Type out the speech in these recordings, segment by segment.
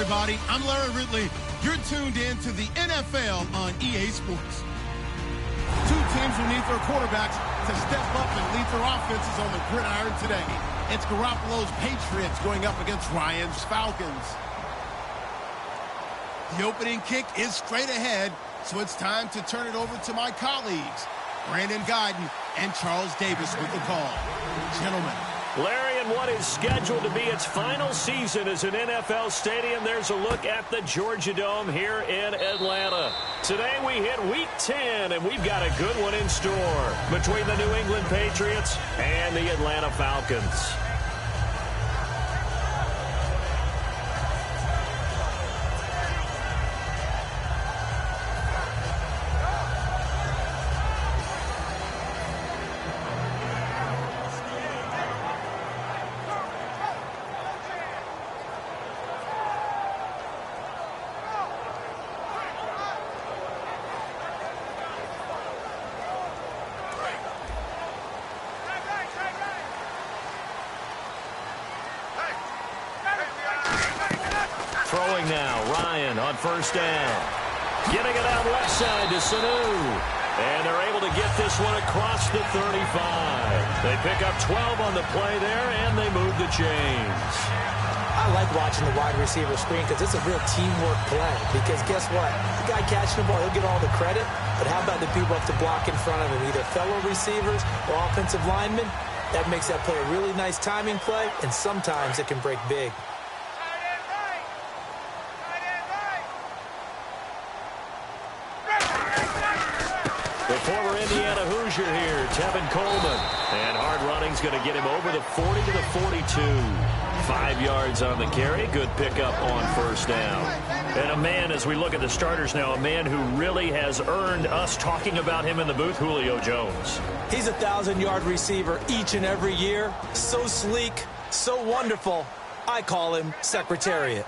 everybody. I'm Larry Ridley. You're tuned in to the NFL on EA Sports. Two teams who need their quarterbacks to step up and lead their offenses on the gridiron today. It's Garoppolo's Patriots going up against Ryan's Falcons. The opening kick is straight ahead, so it's time to turn it over to my colleagues, Brandon Guyton and Charles Davis with the call. Gentlemen. Larry, in what is scheduled to be its final season as an NFL stadium, there's a look at the Georgia Dome here in Atlanta. Today we hit Week 10, and we've got a good one in store between the New England Patriots and the Atlanta Falcons. Throwing now, Ryan on first down. Getting it out left side to Sanu. And they're able to get this one across the 35. They pick up 12 on the play there, and they move the chains. I like watching the wide receiver screen because it's a real teamwork play. Because guess what? The guy catching the ball, he'll get all the credit. But how about the people up to block in front of him, either fellow receivers or offensive linemen? That makes that play a really nice timing play, and sometimes it can break big. The former Indiana Hoosier here, Tevin Coleman. And hard running's going to get him over the 40 to the 42. 5 yards on the carry. Good pickup on first down. And a man, as we look at the starters now, a man who really has earned us talking about him in the booth, Julio Jones. He's a 1,000-yard receiver each and every year. So sleek, so wonderful. I call him Secretariat.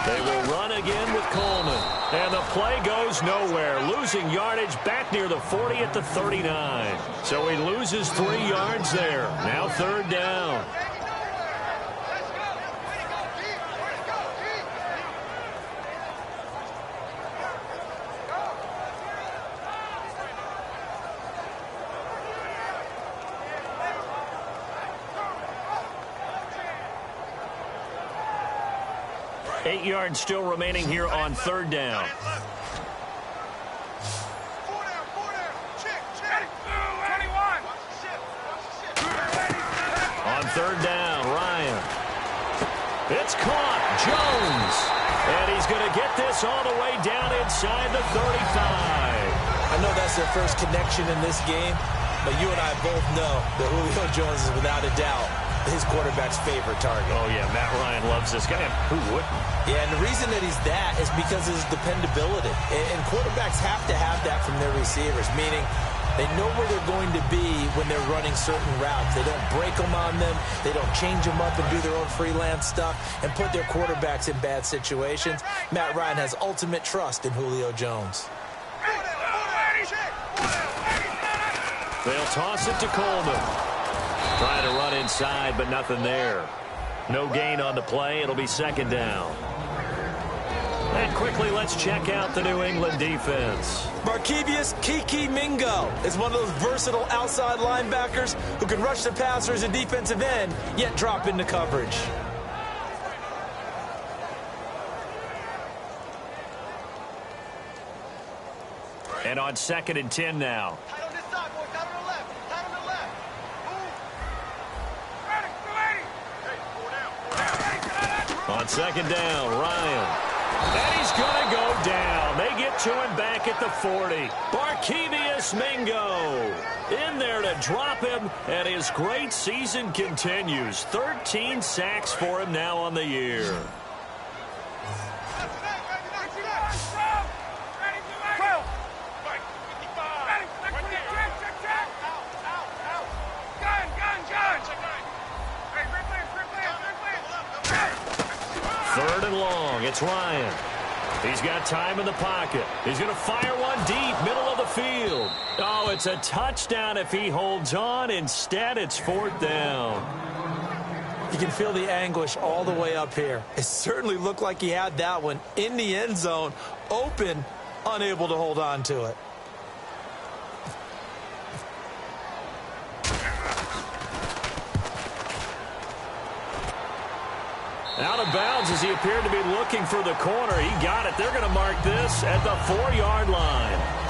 They will run again with Coleman. And the play goes nowhere. Losing yardage back near the 40 at the 39. So he loses 3 yards there. Now third down. Eight yards still remaining here on third down. On third down, Ryan. It's caught. Jones. And he's going to get this all the way down inside the 35. I know that's their first connection in this game, but you and I both know that Julio Jones is without a doubt his quarterback's favorite target. Oh, yeah, Matt Ryan loves this guy. Who wouldn't? Yeah, and the reason that he's that is because of his dependability. And quarterbacks have to have that from their receivers, meaning they know where they're going to be when they're running certain routes. They don't break them on them. They don't change them up and do their own freelance stuff and put their quarterbacks in bad situations. Matt Ryan has ultimate trust in Julio Jones. They'll toss it to Coleman. Trying to run inside, but nothing there. No gain on the play. It'll be second down. And quickly, let's check out the New England defense. Markevius Kiki Mingo is one of those versatile outside linebackers who can rush the passer as a defensive end, yet drop into coverage. And on 2nd and 10 now. On second down, Ryan. And he's going to go down. They get to him back at the 40. Markevius Mingo in there to drop him, and his great season continues. 13 sacks for him now on the year. Third and long. It's Ryan. He's got time in the pocket. He's going to fire one deep, middle of the field. Oh, it's a touchdown if he holds on. Instead, it's 4th down. You can feel the anguish all the way up here. It certainly looked like he had that one in the end zone, open, unable to hold on to it. Out of bounds as he appeared to be looking for the corner. He got it. They're going to mark this at the 4-yard line.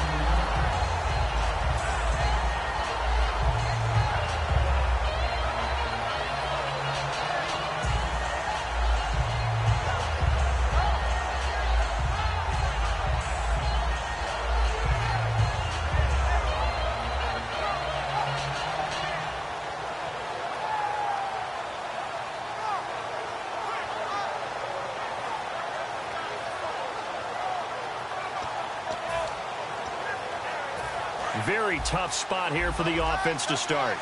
Very tough spot here for the offense to start.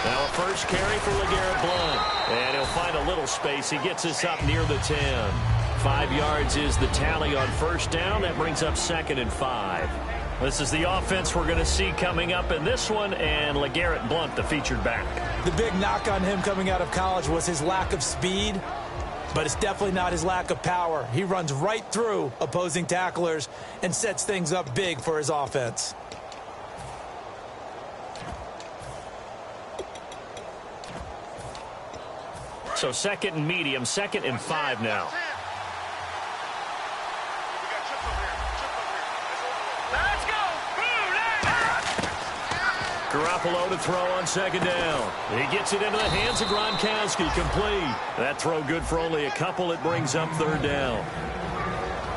Now a first carry for LeGarrette Blount. And he'll find a little space. He gets us up near the 10. 5 yards is the tally on first down. That brings up 2nd and 5. This is the offense we're going to see coming up in this one, and LeGarrette Blount, the featured back. The big knock on him coming out of college was his lack of speed, but it's definitely not his lack of power. He runs right through opposing tacklers and sets things up big for his offense. So 2nd and medium, 2nd and 5 now. Garoppolo to throw on 2nd down. He gets it into the hands of Gronkowski, complete. That throw good for only a couple. It brings up 3rd down.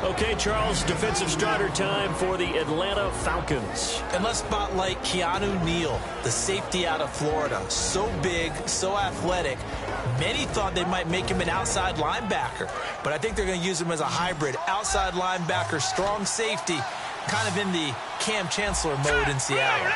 Okay, Charles, defensive starter time for the Atlanta Falcons. And let's spotlight Keanu Neal, the safety out of Florida. So big, so athletic. Many thought they might make him an outside linebacker, but I think they're going to use him as a hybrid. Outside linebacker, strong safety, kind of in the Cam Chancellor mode in Seattle.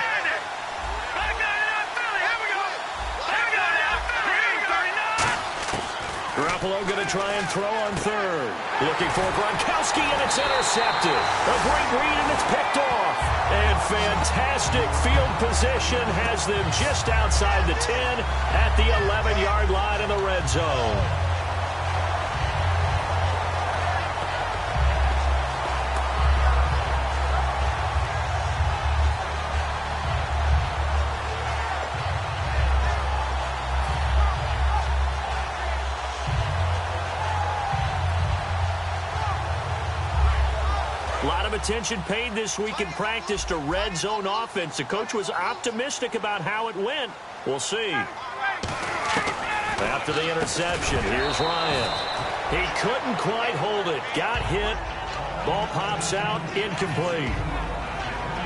Garoppolo going to try and throw on 3rd. Looking for Gronkowski, and it's intercepted. A great read, and it's picked off. And fantastic field position has them just outside the 10 at the 11-yard line in the red zone. A lot of attention paid this week in practice to red zone offense. The coach was optimistic about how it went. We'll see. After the interception, here's Ryan. He couldn't quite hold it. Got hit. Ball pops out. Incomplete.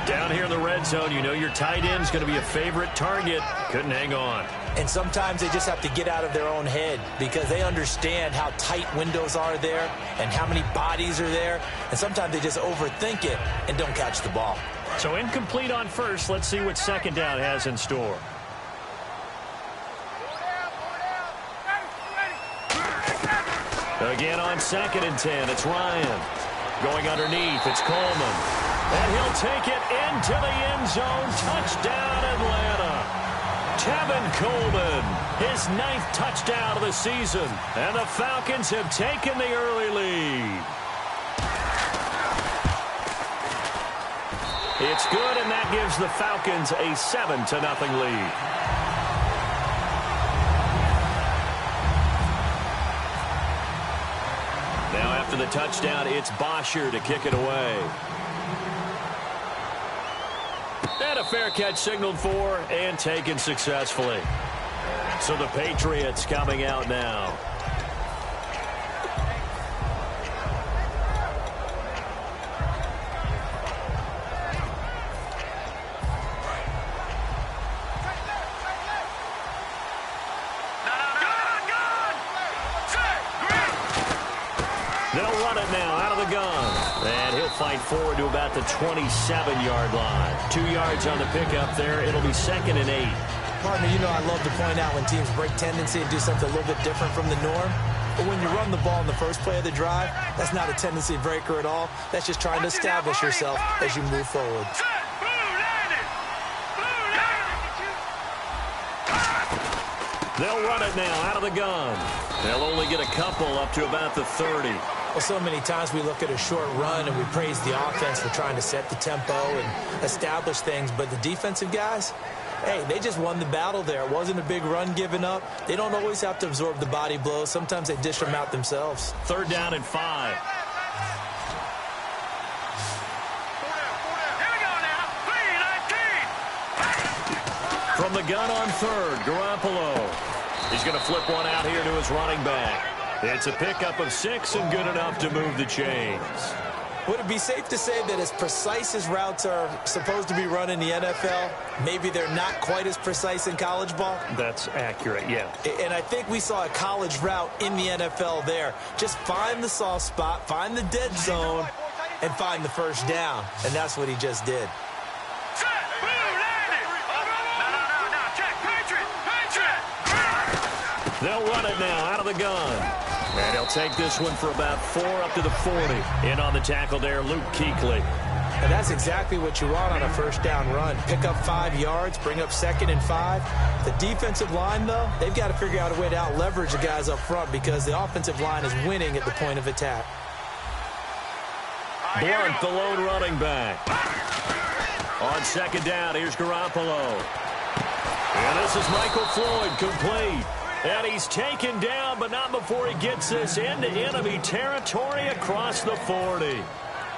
Down here in the red zone, you know your tight end's going to be a favorite target. Couldn't hang on. And sometimes they just have to get out of their own head because they understand how tight windows are there and how many bodies are there. And sometimes they just overthink it and don't catch the ball. So incomplete on first. Let's see what 2nd down has in store. Again on 2nd and 10, it's Ryan. Going underneath, it's Coleman. And he'll take it into the end zone. Touchdown, Atlanta. Tevin Coleman, his 9th touchdown of the season. And the Falcons have taken the early lead. It's good, and that gives the Falcons a 7-0 lead. Now after the touchdown, it's Bosher to kick it away. And a fair catch signaled for and taken successfully. So the Patriots coming out now. They'll run it now out of the gun. And he'll fight forward to about the 27-yard line. 2 yards on the pickup there. It'll be 2nd and 8. Partner, you know I love to point out when teams break tendency and do something a little bit different from the norm. But when you run the ball in the first play of the drive, that's not a tendency breaker at all. That's just trying to establish yourself as you move forward. They'll run it now out of the gun. They'll only get a couple up to about the 30. Well, so many times we look at a short run and we praise the offense for trying to set the tempo and establish things. But the defensive guys, hey, they just won the battle there. It wasn't a big run given up. They don't always have to absorb the body blows. Sometimes they dish them out themselves. 3rd down and 5. From the gun on 3rd, Garoppolo. He's going to flip one out here to his running back. It's a pickup of 6 and good enough to move the chains. Would it be safe to say that as precise as routes are supposed to be run in the NFL, maybe they're not quite as precise in college ball? That's accurate, yeah. And I think we saw a college route in the NFL there. Just find the soft spot, find the dead zone, and find the first down. And that's what he just did. They'll run it now out of the gun. And he'll take this one for about 4 up to the 40. In on the tackle there, Luke Kuechly. And that's exactly what you want on a first down run. Pick up 5 yards, bring up 2nd and 5. The defensive line, though, they've got to figure out a way to out-leverage the guys up front because the offensive line is winning at the point of attack. Blunt, the lone running back. On 2nd down, here's Garoppolo. And this is Michael Floyd, complete. And he's taken down, but not before he gets this into enemy territory across the 40.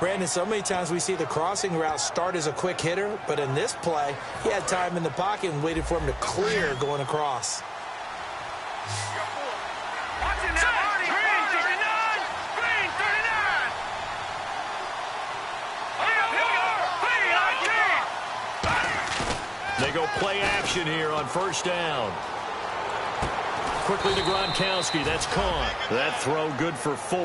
Brandon, so many times we see the crossing route start as a quick hitter, but in this play, he had time in the pocket and waited for him to clear going across. They go play action here on 1st down. Quickly to Gronkowski. That's caught. That throw good for 4.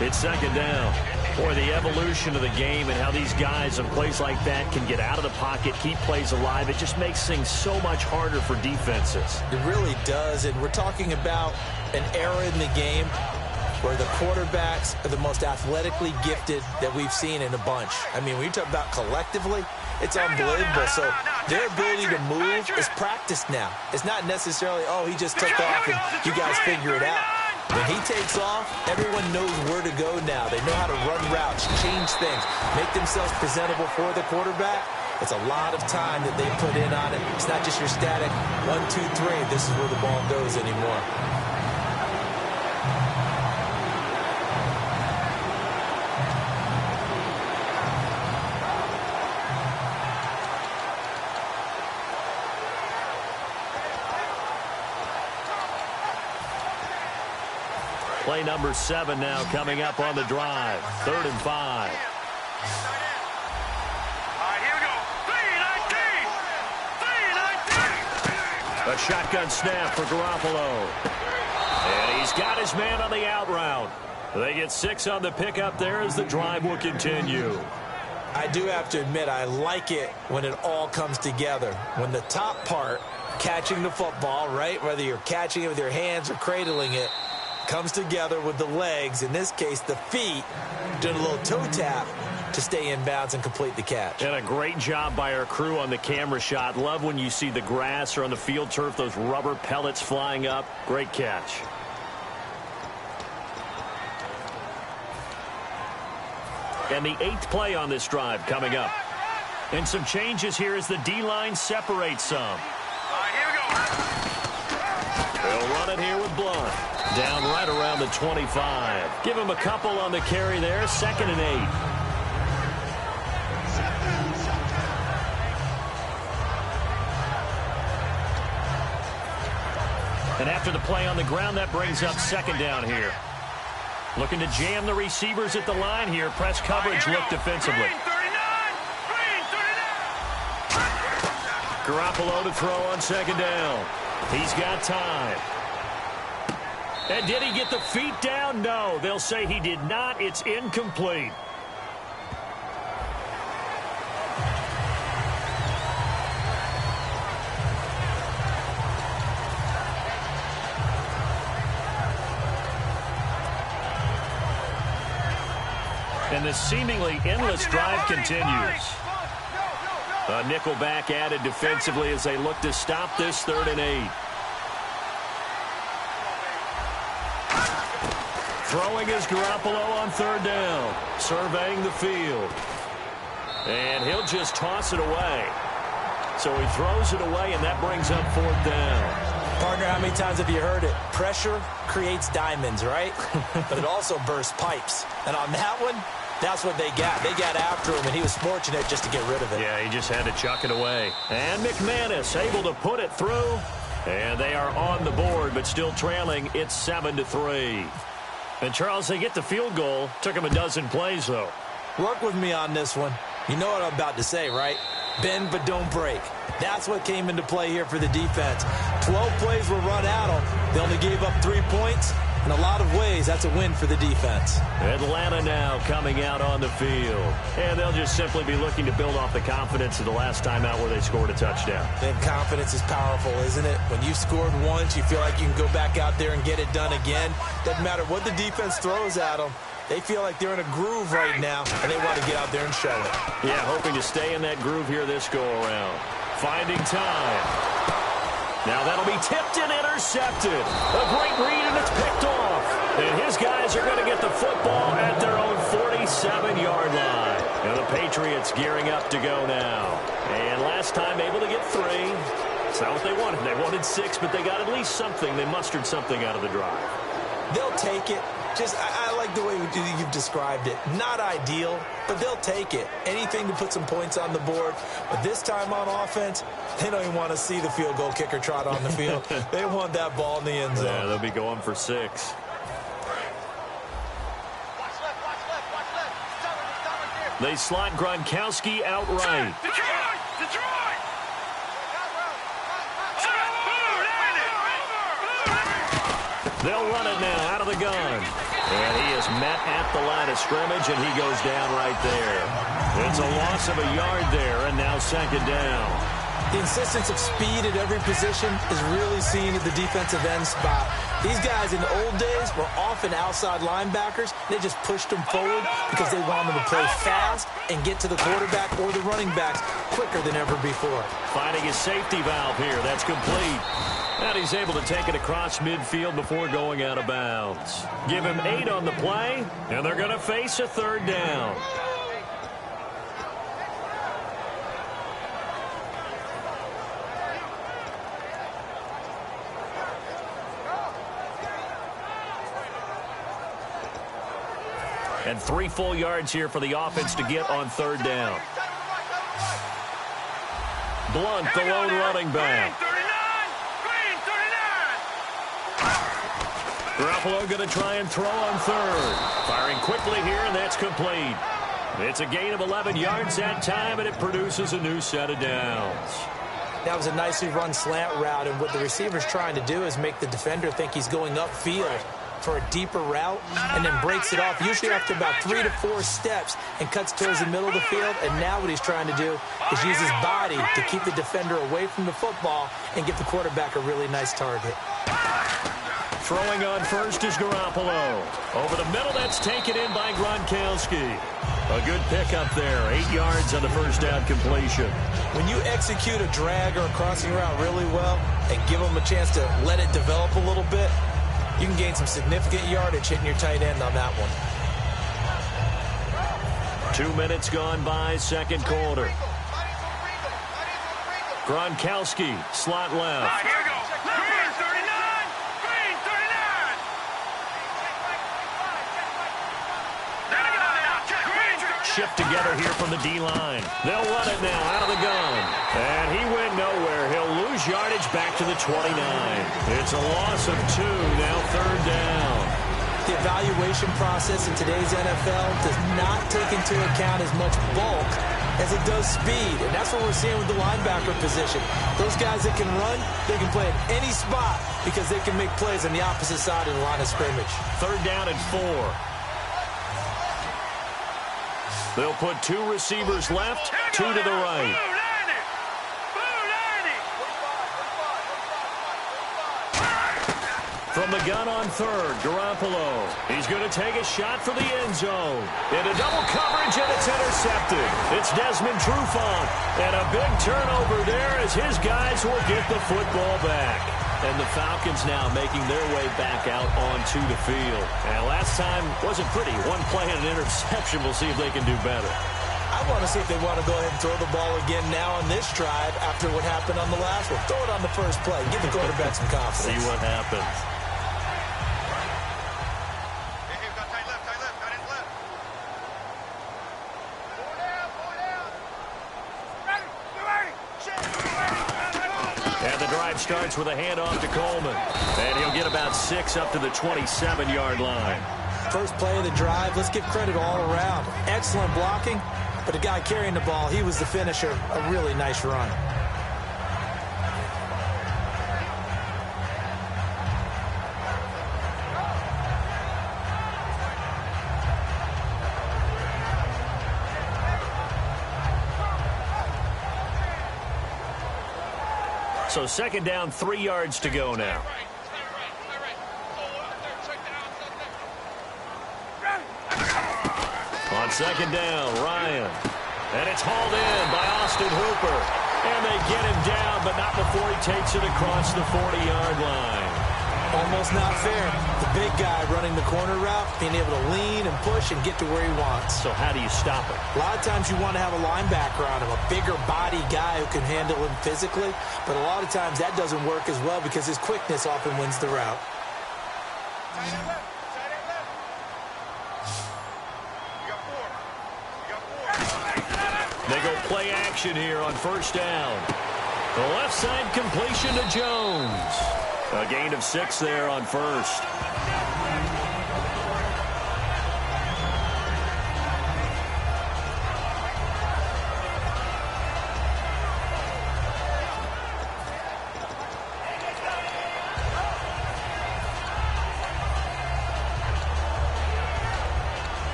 It's 2nd down. Boy, the evolution of the game and how these guys in plays like that can get out of the pocket, keep plays alive, it just makes things so much harder for defenses. It really does, and we're talking about an era in the game where the quarterbacks are the most athletically gifted that we've seen in a bunch. I mean, when you talk about collectively, it's unbelievable. So their ability to move is practiced now. It's not necessarily, oh, he just took off and you guys figure it out. When he takes off, everyone knows where to go now. They know how to run routes, change things, make themselves presentable for the quarterback. It's a lot of time that they put in on it. It's not just your static 1, 2, 3, this is where the ball goes anymore. Play number 7 now coming up on the drive. 3rd and 5. A shotgun snap for Garoppolo. And he's got his man on the out route. They get 6 on the pickup there as the drive will continue. I do have to admit, I like it when it all comes together. When the top part, catching the football, right, whether you're catching it with your hands or cradling it, comes together with the legs, in this case the feet, doing a little toe tap to stay in bounds and complete the catch. And a great job by our crew on the camera shot. Love when you see the grass or on the field turf, those rubber pellets flying up. Great catch. And the 8th play on this drive coming up. And some changes here as the D-line separates some. They'll run it here with Blunt. Down right around the 25. Give him a couple on the carry there. 2nd and 8. And after the play on the ground, that brings up 2nd down here. Looking to jam the receivers at the line here. Press coverage look defensively. Garoppolo to throw on 2nd down. He's got time. And did he get the feet down? No, they'll say he did not. It's incomplete. And the seemingly endless drive continues. A nickelback added defensively as they look to stop this 3rd and 8. Throwing is Garoppolo on 3rd down. Surveying the field. And he'll just toss it away. So he throws it away, and that brings up 4th down. Partner, how many times have you heard it? Pressure creates diamonds, right? But it also bursts pipes. And on that one, that's what they got. They got after him, and he was fortunate just to get rid of it. Yeah, he just had to chuck it away. And McManus able to put it through. And they are on the board, but still trailing. It's 7-3. And, Charles, they get the field goal. Took him a dozen plays, though. Work with me on this one. You know what I'm about to say, right? Bend but don't break. That's what came into play here for the defense. 12 plays were run at them. They only gave up 3 points. In a lot of ways, that's a win for the defense. Atlanta now coming out on the field. And they'll just simply be looking to build off the confidence of the last time out where they scored a touchdown. And confidence is powerful, isn't it? When you've scored once, you feel like you can go back out there and get it done again. Doesn't matter what the defense throws at them. They feel like they're in a groove right now, and they want to get out there and show it. Yeah, hoping to stay in that groove here this go-around. Finding time. Now that'll be tipped and intercepted. A great read, and it's picked off. And his guys are going to get the football at their own 47-yard line. And the Patriots gearing up to go now. And last time able to get 3. It's not what they wanted. They wanted 6, but they got at least something. They mustered something out of the drive. They'll take it. I like the way you've described it. Not ideal, but they'll take it. Anything to put some points on the board. But this time on offense, they don't even want to see the field goal kicker trot on the field. They want that ball in the end zone. Yeah, they'll be going for 6. They slot Gronkowski outright. They'll run it now out of the gun. And he is met at the line of scrimmage, and he goes down right there. It's a loss of a yard there, and now 2nd down. The insistence of speed at every position is really seen at the defensive end spot. These guys in the old days were often outside linebackers. They just pushed them forward because they wanted them to play fast and get to the quarterback or the running backs quicker than ever before. Finding his safety valve here. That's complete. And he's able to take it across midfield before going out of bounds. Give him 8 on the play, and they're going to face a 3rd down. And 3 full yards here for the offense to get on 3rd down. Blunt, the lone running back. Garoppolo going to try and throw on 3rd. Firing quickly here, and that's complete. It's a gain of 11 yards that time, and it produces a new set of downs. That was a nicely run slant route, and what the receiver's trying to do is make the defender think he's going upfield for a deeper route, and then breaks it off, usually after about 3 to 4 steps, and cuts towards the middle of the field. And now what he's trying to do is use his body to keep the defender away from the football and get the quarterback a really nice target. Throwing on first is Garoppolo. Over the middle, that's taken in by Gronkowski. A good pickup there. 8 yards on the first down completion. When you execute a drag or a crossing route really well and give them a chance to let it develop a little bit, you can gain some significant yardage hitting your tight end on that one. 2 minutes gone by, 2nd quarter. Gronkowski, slot left. Here we go. Green 39. Green 39. Shift together here from the D-line. They'll run it now out of the gun. And he went nowhere. He'll lose yardage back to the 29. It's a loss of 2, now 3rd down. The evaluation process in today's NFL does not take into account as much bulk as it does speed. And that's what we're seeing with the linebacker position. Those guys that can run, they can play at any spot because they can make plays on the opposite side of the line of scrimmage. 3rd down and 4. They'll put 2 receivers left, 2 to the right. From the gun on third, Garoppolo. He's going to take a shot for the end zone. Into double coverage, and it's intercepted. It's Desmond Trufant. And a big turnover there as his guys will get the football back. And the Falcons now making their way back out onto the field. And last time wasn't pretty. One play and an interception. We'll see if they can do better. I want to see if they want to go ahead and throw the ball again now on this drive after what happened on the last one. Throw it on the first play. Give the quarterback some confidence. See what happens. And the drive starts with a handoff to Coleman. And he'll get about 6 up to the 27-yard line. First play of the drive, let's give credit all around. Excellent blocking, but the guy carrying the ball, he was the finisher. A really nice run. So second down, 3 yards to go now. On second down, Ryan. And it's hauled in by Austin Hooper. And they get him down, but not before he takes it across the 40-yard line. Almost not fair. The big guy running the corner route, being able to lean and push and get to where he wants. So how do you stop it? A lot of times you want to have a linebacker on him, a bigger body guy who can handle him physically. But a lot of times that doesn't work as well because his quickness often wins the route. They go play action here on first down. The left side completion to Jones. A gain of 6 there on first.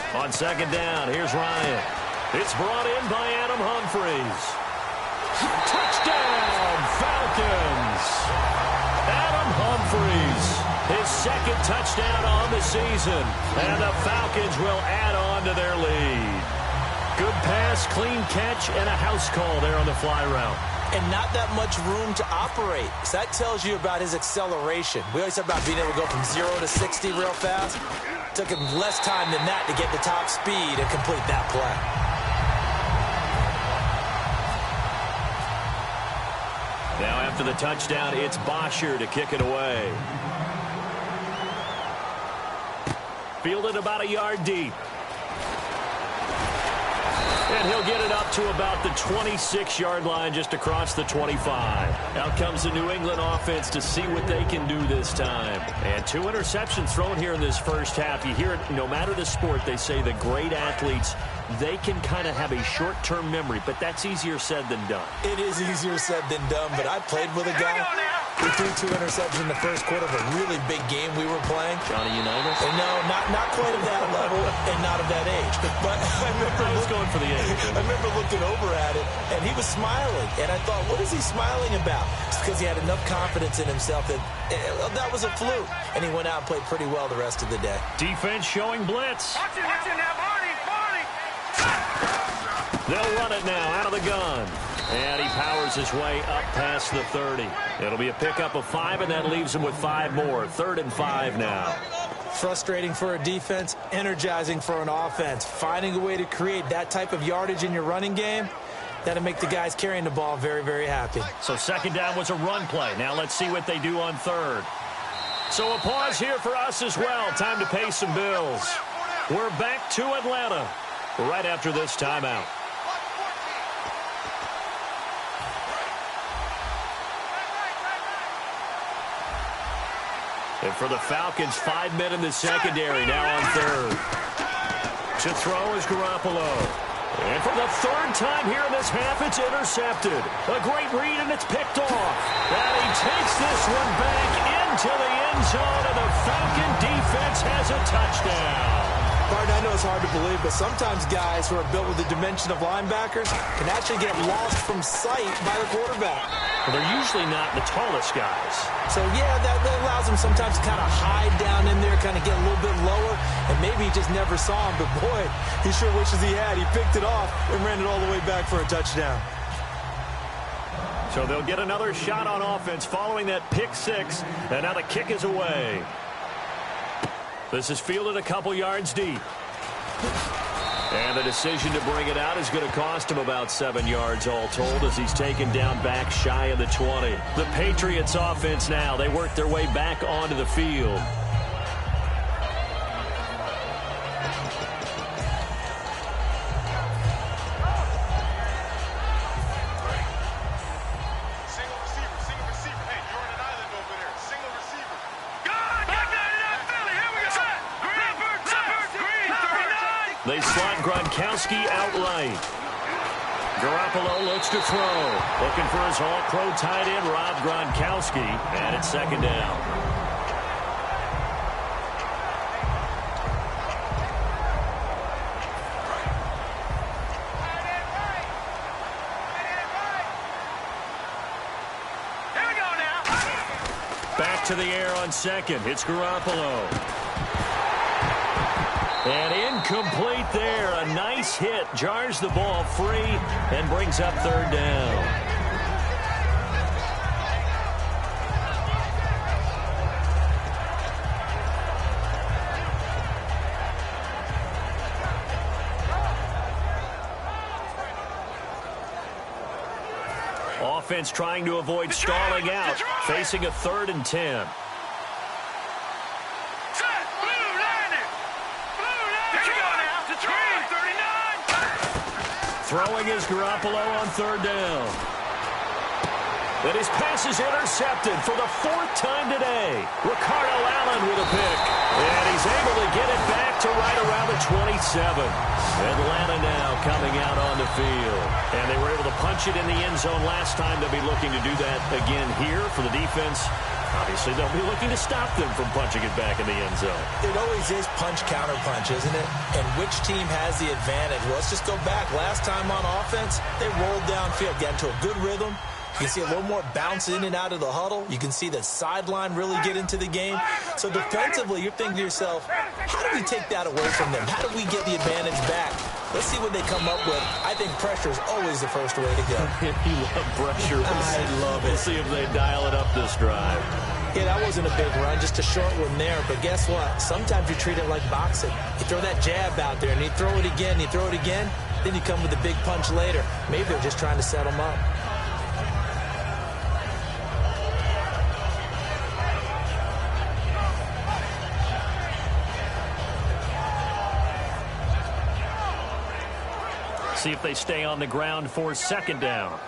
On second down, here's Ryan. It's brought in by Adam Humphries. Touchdown, Falcons! Adam Humphries, his second touchdown on the season. And the Falcons will add on to their lead. Good pass, clean catch, and a house call there on the fly route. And not that much room to operate. So that tells you about his acceleration. We always talk about being able to go from 0 to 60 real fast. It took him less time than that to get the top speed and complete that play. Now after the touchdown, it's Bosher to kick it away. Fielded about a yard deep. And he'll get it up to about the 26-yard line, just across the 25. Out comes the New England offense to see what they can do this time. And 2 interceptions thrown here in this first half. You hear it, no matter the sport, they say the great athletes, they can kind of have a short-term memory, but that's easier said than done. It is easier said than done, but I played with a guy who threw 2 interceptions in the first quarter of a really big game we were playing. Johnny Unitas? And no, not quite at that level and not of that age. But I was going for the age. I remember looking over at it, and he was smiling. And I thought, what is he smiling about? It's because he had enough confidence in himself that that was a fluke. And he went out and played pretty well the rest of the day. Defense showing blitz. Watch it now, Barney. They'll run it now out of the gun. And he powers his way up past the 30. It'll be a pickup of 5, and that leaves him with 5 more. 3rd and 5 now. Frustrating for a defense, energizing for an offense. Finding a way to create that type of yardage in your running game, that'll make the guys carrying the ball very, very happy. So second down was a run play. Now let's see what they do on third. So a pause here for us as well. Time to pay some bills. We're back to Atlanta right after this timeout. And for the Falcons, 5 men in the secondary, now on third. To throw is Garoppolo. And for the 3rd time here in this half, it's intercepted. A great read, and it's picked off. And he takes this one back into the end zone, and the Falcon defense has a touchdown. Martin, I know it's hard to believe, but sometimes guys who are built with the dimension of linebackers can actually get lost from sight by the quarterback. Well, they're usually not the tallest guys. So, yeah, that allows them sometimes to kind of hide down in there, kind of get a little bit lower, and maybe he just never saw him. But, boy, he sure wishes he had. He picked it off and ran it all the way back for a touchdown. So they'll get another shot on offense following that pick six, and now the kick is away. This is fielded a couple yards deep. And the decision to bring it out is going to cost him about 7 yards all told as he's taken down back shy of the 20. The Patriots offense now, they work their way back onto the field. They slot Gronkowski outright. Garoppolo looks to throw. Looking for his all-pro tight end, Rob Gronkowski. And it's second down. Here we go now. Back to the air on second. It's Garoppolo. And incomplete there. A nice hit. Jars the ball free and brings up third down. Offense trying to avoid stalling out. Facing a 3rd and 10. Throwing is Garoppolo on third down. And his pass is intercepted for the 4th time today. Ricardo Allen with a pick. And he's able to get it back to right around the 27. Atlanta now coming out on the field. And they were able to punch it in the end zone last time. They'll be looking to do that again here for the defense. Obviously, they'll be looking to stop them from punching it back in the end zone. It always is punch-counter-punch, isn't it? And which team has the advantage? Well, let's just go back. Last time on offense, they rolled downfield, got into a good rhythm. You can see a little more bounce in and out of the huddle. You can see the sideline really get into the game. So defensively, you're thinking to yourself, how do we take that away from them? How do we get the advantage back? Let's see what they come up with. I think pressure is always the first way to go. You love pressure. I love it. We'll see if they dial it up this drive. Yeah, that wasn't a big run, just a short one there. But guess what? Sometimes you treat it like boxing. You throw that jab out there, and you throw it again, you throw it again, then you come with a big punch later. Maybe they're just trying to set them up. See if they stay on the ground for second down.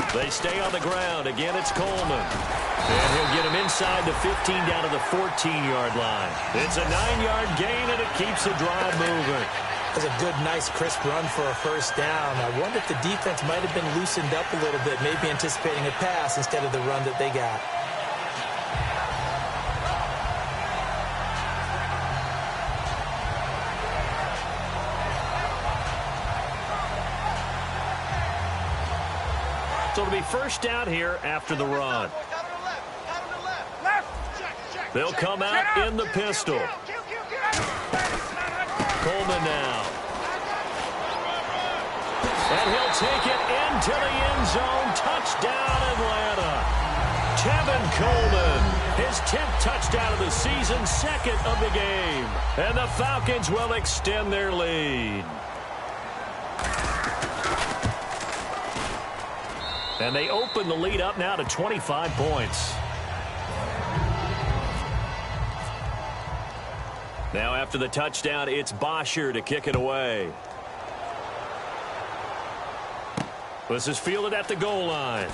They stay on the ground. Again, it's Coleman. And he'll get him inside the 15 down to the 14-yard line. It's a 9-yard gain, and it keeps the drive moving. That's a good, nice, crisp run for a first down. I wonder if the defense might have been loosened up a little bit, maybe anticipating a pass instead of the run that they got. So it'll be first down here after the run. They'll come out in the pistol. Coleman now. And he'll take it into the end zone. Touchdown, Atlanta. Tevin Coleman, his 10th touchdown of the season, 2nd of the game. And the Falcons will extend their lead. And they open the lead up now to 25 points. Now after the touchdown, it's Bosher to kick it away. This is fielded at the goal line.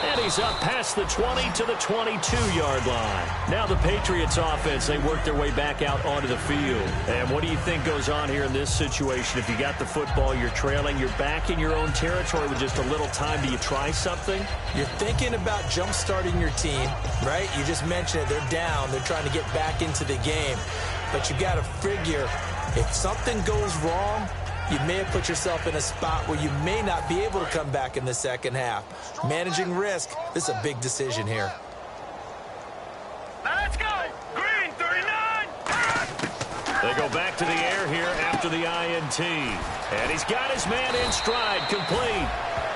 And he's up past the 20 to the 22-yard line. Now the Patriots offense, they work their way back out onto the field. And what do you think goes on here in this situation? If you got the football, you're trailing, you're back in your own territory with just a little time. Do you try something? You're thinking about jump-starting your team, right? You just mentioned it. They're down. They're trying to get back into the game. But you got to figure, if something goes wrong, you may have put yourself in a spot where you may not be able to come back in the second half. Managing risk, this is a big decision here. Now let's go. Green, 39. They go back to the air here after the INT. And he's got his man in stride, complete.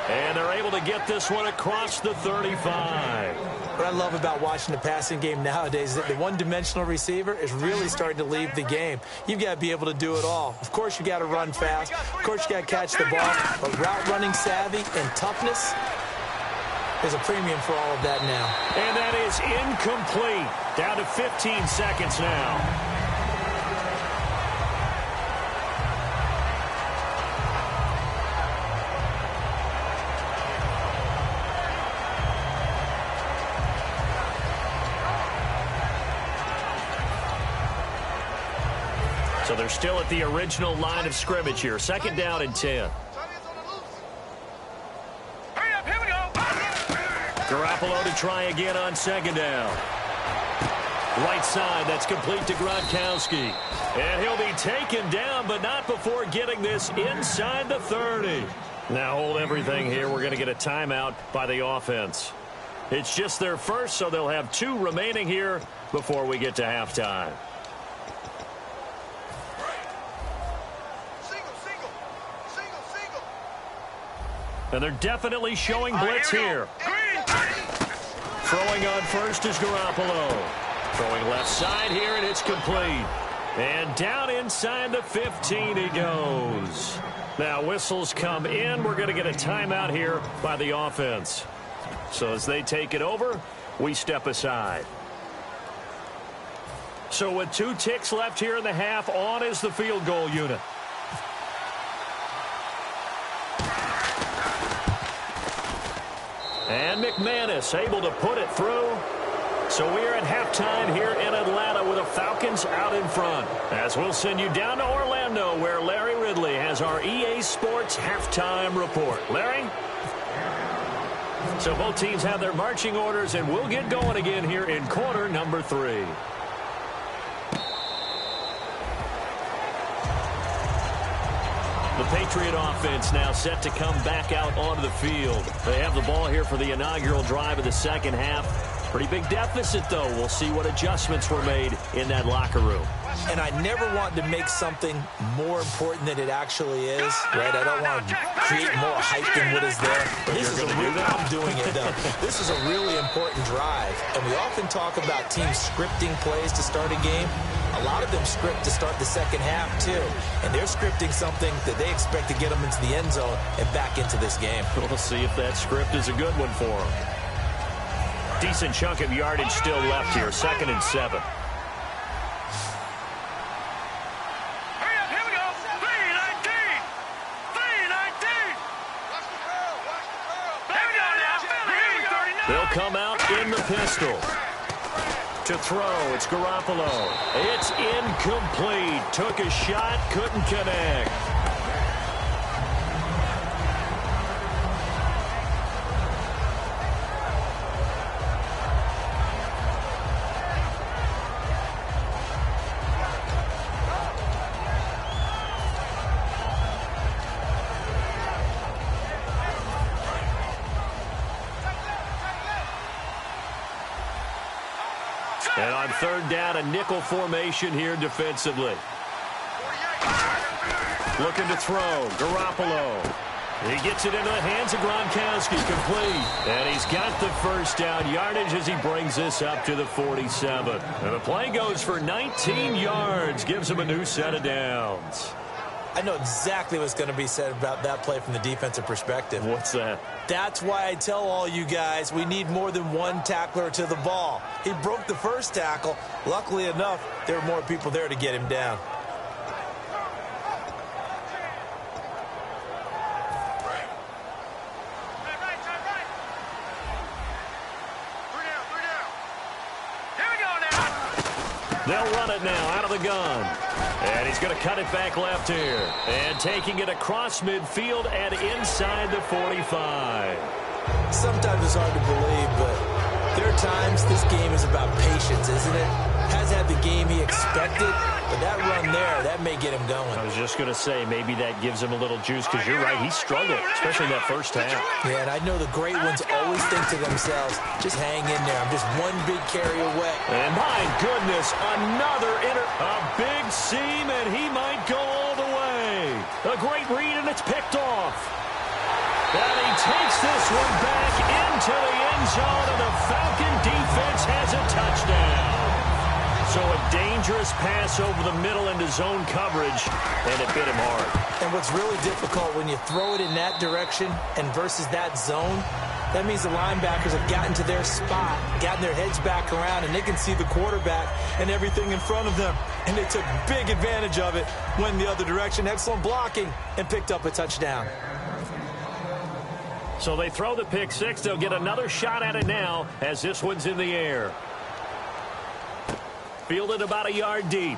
And they're able to get this one across the 35. What I love about watching the passing game nowadays is that the one-dimensional receiver is really starting to leave the game. You've got to be able to do it all. Of course, you got to run fast. Of course, you got to catch the ball. But route running savvy and toughness, there's a premium for all of that now. And that is incomplete. Down to 15 seconds now. So they're still at the original line of scrimmage here. Second down and 10. Hurry up, here we go. Garoppolo to try again on second down. Right side, that's complete to Gronkowski. And he'll be taken down, but not before getting this inside the 30. Now hold everything here. We're going to get a timeout by the offense. It's just their first, so they'll have 2 remaining here before we get to halftime. And they're definitely showing blitz here. Throwing on first is Garoppolo. Throwing left side here, and it's complete. And down inside the 15 he goes. Now whistles come in. We're going to get a timeout here by the offense. So as they take it over, we step aside. So with 2 ticks left here in the half, on is the field goal unit. And McManus able to put it through. So we're at halftime here in Atlanta with the Falcons out in front. As we'll send you down to Orlando where Larry Ridley has our EA Sports halftime report. Larry? So both teams have their marching orders, and we'll get going again here in quarter number 3. The Patriot offense now set to come back out onto the field. They have the ball here for the inaugural drive of the second half. Pretty big deficit, though. We'll see what adjustments were made in that locker room. And I never want to make something more important than it actually is, right? I don't want to create more hype than what is there. But this is I'm doing it, though. This is a really important drive. And we often talk about teams scripting plays to start a game. A lot of them script to start the second half, too. And they're scripting something that they expect to get them into the end zone and back into this game. We'll see if that script is a good one for them. Decent chunk of yardage still left here. 2nd and 7. Hurry up, here we go. 319. 319. There we go now. They'll come out in the pistol. To throw, it's Garoppolo. It's incomplete. Took a shot, couldn't connect. And on 3rd down, a nickel formation here defensively. Looking to throw. Garoppolo. He gets it into the hands of Gronkowski. Complete. And he's got the first down yardage as he brings this up to the 47. And the play goes for 19 yards. Gives him a new set of downs. I know exactly what's going to be said about that play from the defensive perspective. What's that? That's why I tell all you guys we need more than one tackler to the ball. He broke the first tackle. Luckily enough, there were more people there to get him down. They'll run it now out of the gun. And he's going to cut it back left here. And taking it across midfield and inside the 45. Sometimes it's hard to believe, but there are times this game is about patience, isn't it? Has had the game he expected, but that run there, that may get him going. I was just going to say, maybe that gives him a little juice, because you're right, he struggled, especially in that first half. Yeah, and I know the great ones always think to themselves, just hang in there. I'm just one big carry away. And my goodness, another a big seam, and he might go all the way. A great read, and it's picked off. And he takes this one back into the end zone, and the Falcon defense has a touchdown. So a dangerous pass over the middle into zone coverage, and it bit him hard. And what's really difficult when you throw it in that direction and versus that zone, that means the linebackers have gotten to their spot, gotten their heads back around, and they can see the quarterback and everything in front of them. And they took big advantage of it, went the other direction, excellent blocking, and picked up a touchdown. So they throw the pick six. They'll get another shot at it now as this one's in the air. Fielded about a yard deep.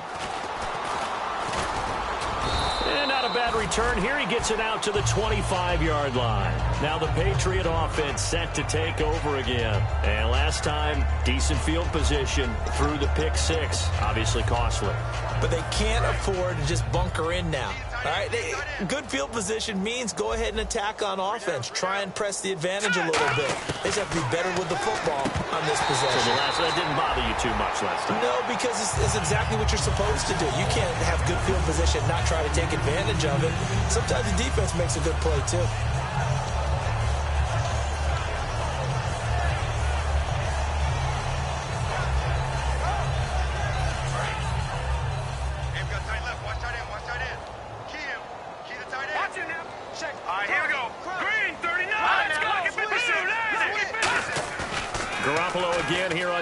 And not a bad return here. He gets it out to the 25-yard line. Now the Patriot offense set to take over again. And last time, decent field position through the pick six. Obviously costly. But they can't afford to just bunker in now. All right, good field position means go ahead and attack on offense. Try and press the advantage a little bit. They just have to be better with the football on this possession. So that didn't bother you too much last time? No, because it's exactly what you're supposed to do. You can't have good field position and not try to take advantage of it. Sometimes the defense makes a good play, too.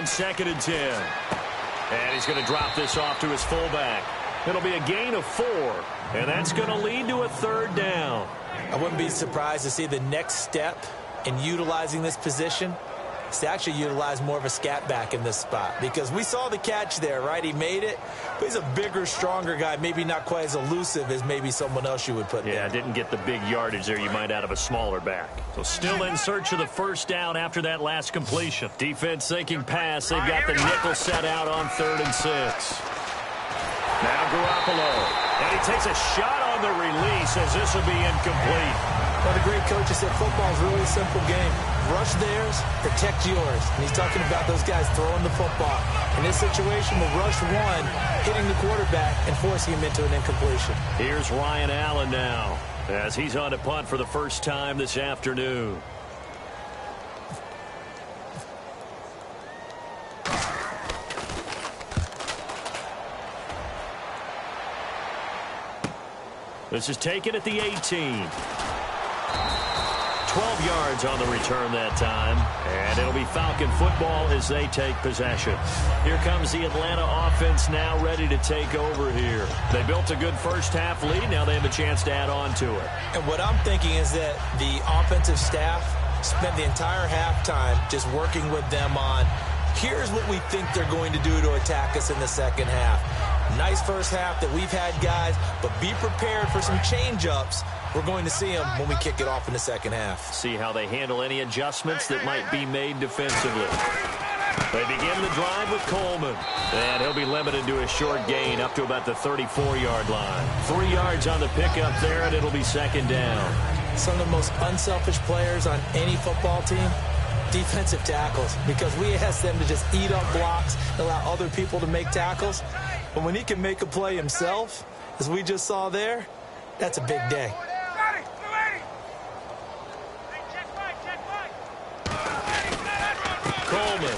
Second and 10. And he's going to drop this off to his fullback. It'll be a gain of 4. And that's going to lead to a third down. I wouldn't be surprised to see the next step in utilizing this position is to actually utilize more of a scat back in this spot. Because we saw the catch there, right? He made it. But he's a bigger, stronger guy. Maybe not quite as elusive as maybe someone else you would put there. Yeah, didn't get the big yardage there you might out of a smaller back. So still in search of the first down after that last completion. Defense thinking pass. They've got the nickel set out on 3rd and 6. Now Garoppolo. And he takes a shot on the release as this will be incomplete. Well, the great coach has said football is really a simple game. Rush theirs, protect yours. And he's talking about those guys throwing the football. In this situation, we'll rush one, hitting the quarterback and forcing him into an incompletion. Here's Ryan Allen now as he's on to punt for the first time this afternoon. This is taken at the 18. 12 yards on the return that time. And it'll be Falcon football as they take possession. Here comes the Atlanta offense now ready to take over here. They built a good first half lead. Now they have a chance to add on to it. And what I'm thinking is that the offensive staff spent the entire halftime just working with them on, here's what we think they're going to do to attack us in the second half. Nice first half that we've had, guys, but be prepared for some change-ups. We're going to see them when we kick it off in the second half. See how they handle any adjustments that might be made defensively. They begin the drive with Coleman. And he'll be limited to a short gain up to about the 34-yard line. 3 yards on the pickup there, and it'll be second down. Some of the most unselfish players on any football team, defensive tackles, because we ask them to just eat up blocks and allow other people to make tackles. But when he can make a play himself, as we just saw there, that's a big day. Coleman.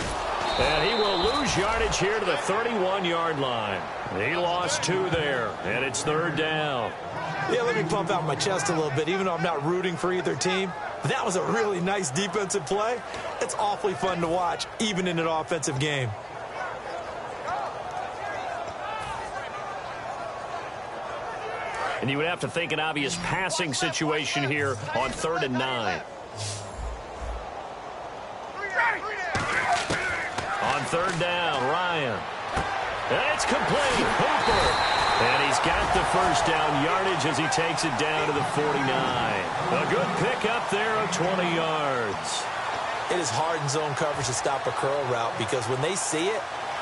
And he will lose yardage here to the 31-yard line. He lost 2 there, and it's third down. Yeah, let me pump out my chest a little bit, even though I'm not rooting for either team. That was a really nice defensive play. It's awfully fun to watch, even in an offensive game. And you would have to think an obvious passing situation here on 3rd and 9. On 3rd down, Ryan. And it's complete. Hooper. And he's got the first down yardage as he takes it down to the 49. A good pickup there of 20 yards. It is hard in zone coverage to stop a curl route because when they see it,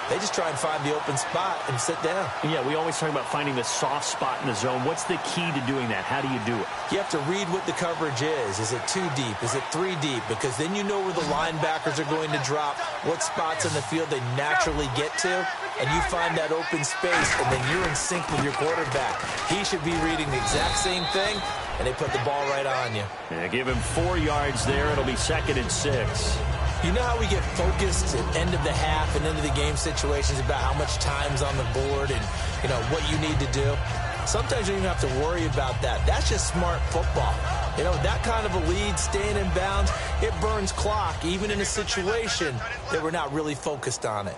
they just try and find the open spot and sit down. Yeah, we always talk about finding the soft spot in the zone. What's the key to doing that? How do you do it? You have to read what the coverage is. Is it 2 deep? Is it 3 deep? Because then you know where the linebackers are going to drop, what spots in the field they naturally get to, and you find that open space, and then you're in sync with your quarterback. He should be reading the exact same thing, and they put the ball right on you. Yeah, give him 4 yards there. It'll be 2nd and 6. You know how we get focused at end of the half and end of the game situations about how much time's on the board and, you know, what you need to do? Sometimes you don't even have to worry about that. That's just smart football. You know, that kind of a lead, staying in bounds, it burns clock, even in a situation that we're not really focused on it.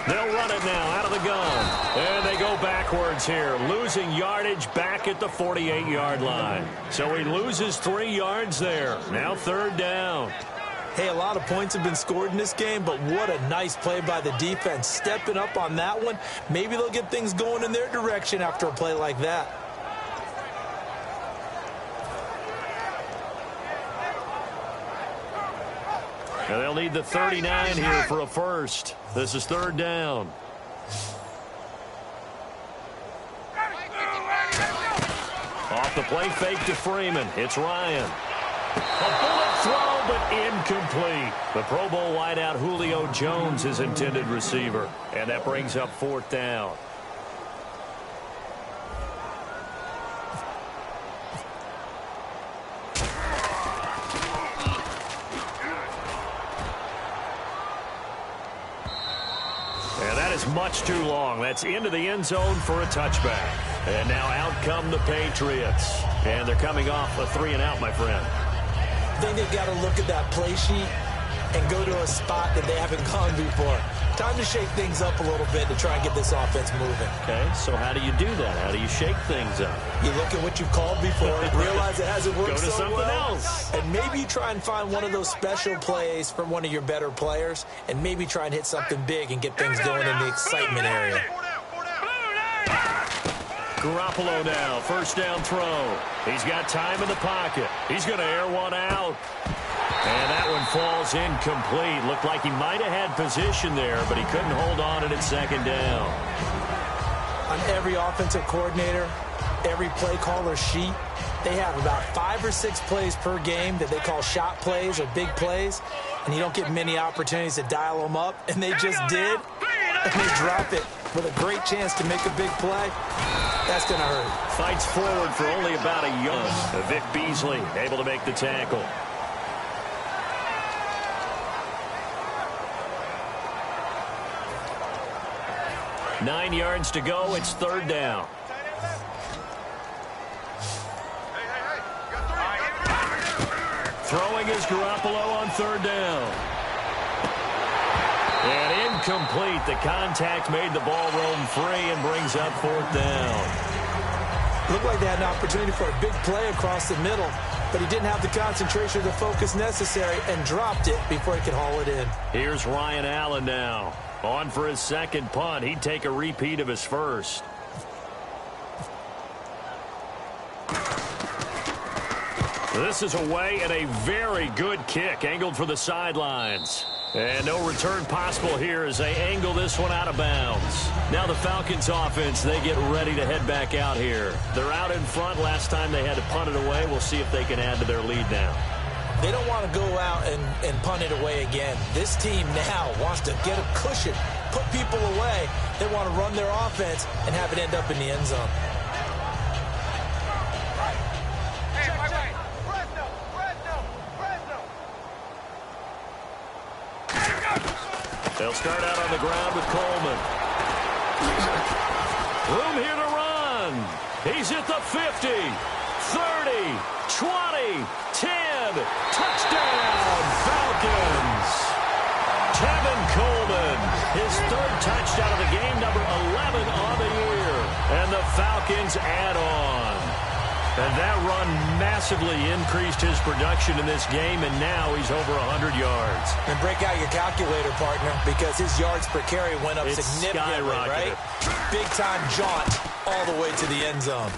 They'll run it now out of the gun. And they go backwards here, losing yardage back at the 48-yard line. So he loses 3 yards there. Now 3rd down. Hey, a lot of points have been scored in this game, but what a nice play by the defense. Stepping up on that one, maybe they'll get things going in their direction after a play like that. And they'll need the 39 here for a first. This is 3rd down. Off the play fake to Freeman. It's Ryan. A bullet throw, but incomplete. The Pro Bowl wideout Julio Jones, his intended receiver. And that brings up 4th down. Much too long. That's into the end zone for a touchback. And now out come the Patriots. And they're coming off a 3-and-out, my friend. I think they've got to look at that play sheet and go to a spot that they haven't gone before. Time to shake things up a little bit to try and get this offense moving. Okay, so how do you do that? How do you shake things up? You look at what you've called before, realize it hasn't worked go to so something well, else. and maybe you try and find one of those special plays from one of your better players, and maybe try and hit something big and get things going in the excitement area. Garoppolo now, 1st down throw. He's got time in the pocket. He's going to air one out. And that one falls incomplete. Looked like he might have had position there, but he couldn't hold on at 2nd down. On every offensive coordinator, every play caller sheet, they have about 5 or 6 plays per game that they call shot plays or big plays, and you don't get many opportunities to dial them up, and they just did, and they drop it with a great chance to make a big play. That's going to hurt. Fights forward for only about a yard. Vic Beasley able to make the tackle. Nine yards to go. It's 3rd down. Throwing is Garoppolo on 3rd down. And incomplete. The contact made the ball roam free and brings up 4th down. Looked like they had an opportunity for a big play across the middle, but he didn't have the concentration or the focus necessary and dropped it before he could haul it in. Here's Ryan Allen now. On for his 2nd punt. He'd take a repeat of his first. This is away and a very good kick angled for the sidelines. And no return possible here as they angle this one out of bounds. Now the Falcons offense, they get ready to head back out here. They're out in front. Last time they had to punt it away. We'll see if they can add to their lead now. They don't want to go out and punt it away again. This team now wants to get a cushion, put people away. They want to run their offense and have it end up in the end zone. They'll start out on the ground with Coleman. Room here to run. He's at the 50, 30, 20, 10. Touchdown, Falcons. Tevin Coleman, his 3rd touchdown of the game, number 11 on the year. And the Falcons add on. And that run massively increased his production in this game, and now he's over 100 yards. And break out your calculator, partner, because his yards per carry went up significantly, right? Big-time jaunt all the way to the end zone.